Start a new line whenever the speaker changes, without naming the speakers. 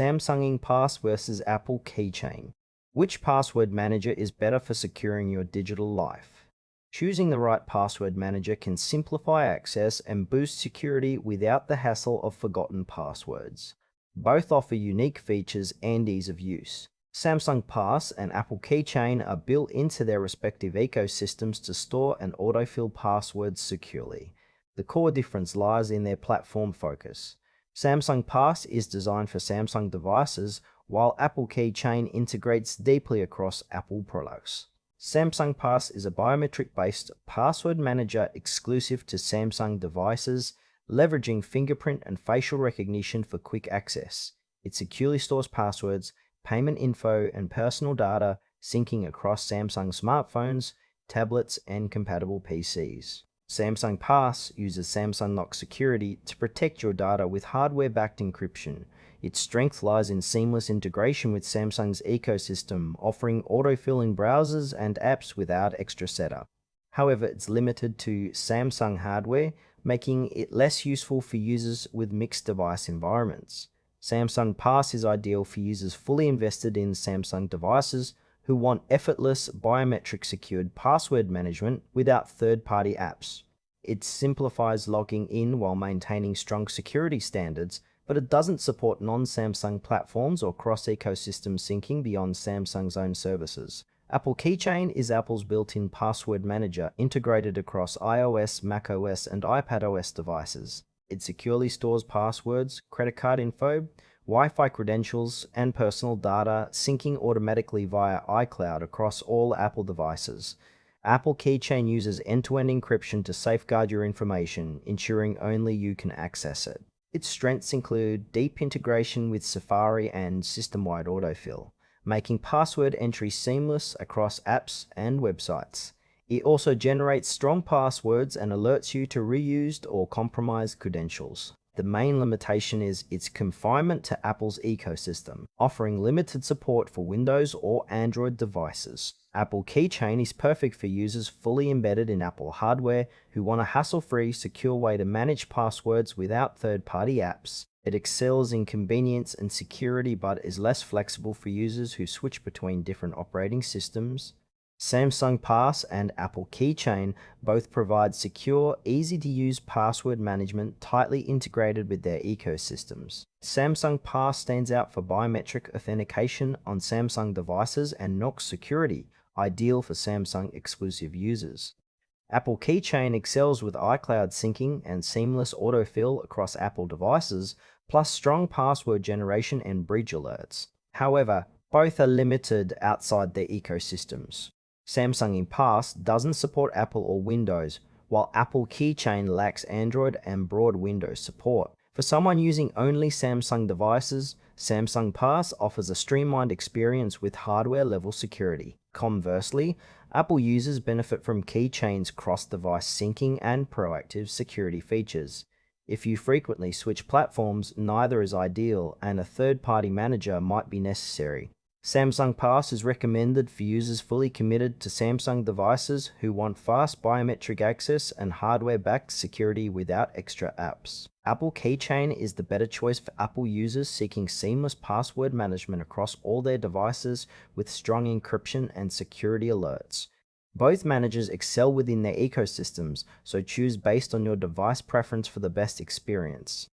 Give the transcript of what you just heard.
Samsung Pass versus Apple Keychain. Which password manager is better for securing your digital life? Choosing the right password manager can simplify access and boost security without the hassle of forgotten passwords. Both offer unique features and ease of use. Samsung Pass and Apple Keychain are built into their respective ecosystems to store and autofill passwords securely. The core difference lies in their platform focus. Samsung Pass is designed for Samsung devices, while Apple Keychain integrates deeply across Apple products. Samsung Pass is a biometric-based password manager exclusive to Samsung devices, leveraging fingerprint and facial recognition for quick access. It securely stores passwords, payment info, and personal data, syncing across Samsung smartphones, tablets, and compatible PCs. Samsung Pass uses Samsung Lock security to protect your data with hardware-backed encryption. Its strength lies in seamless integration with Samsung's ecosystem, offering autofill in browsers and apps without extra setup. However, it's limited to Samsung hardware, making it less useful for users with mixed device environments. Samsung Pass is ideal for users fully invested in Samsung devices who want effortless, biometric secured password management without third-party apps. It simplifies logging in while maintaining strong security standards, but it doesn't support non-Samsung platforms or cross-ecosystem syncing beyond Samsung's own services. Apple Keychain is Apple's built-in password manager integrated across iOS, macOS, and iPadOS devices. It securely stores passwords, credit card info, Wi-Fi credentials, and personal data, syncing automatically via iCloud across all Apple devices. Apple Keychain uses end-to-end encryption to safeguard your information, ensuring only you can access it. Its strengths include deep integration with Safari and system-wide autofill, making password entry seamless across apps and websites. It also generates strong passwords and alerts you to reused or compromised credentials. The main limitation is its confinement to Apple's ecosystem, offering limited support for Windows or Android devices. Apple Keychain is perfect for users fully embedded in Apple hardware who want a hassle-free, secure way to manage passwords without third-party apps. It excels in convenience and security but is less flexible for users who switch between different operating systems. Samsung Pass and Apple Keychain both provide secure, easy-to-use password management tightly integrated with their ecosystems. Samsung Pass stands out for biometric authentication on Samsung devices and Knox security, ideal for Samsung exclusive users. Apple Keychain excels with iCloud syncing and seamless autofill across Apple devices, plus strong password generation and bridge alerts. However, both are limited outside their ecosystems. Samsung Pass doesn't support Apple or Windows, while Apple Keychain lacks Android and broad Windows support. For someone using only Samsung devices, Samsung Pass offers a streamlined experience with hardware-level security. Conversely, Apple users benefit from Keychain's cross-device syncing and proactive security features. If you frequently switch platforms, neither is ideal, and a third-party manager might be necessary. Samsung Pass is recommended for users fully committed to Samsung devices who want fast biometric access and hardware-backed security without extra apps. Apple Keychain is the better choice for Apple users seeking seamless password management across all their devices with strong encryption and security alerts. Both managers excel within their ecosystems, so choose based on your device preference for the best experience.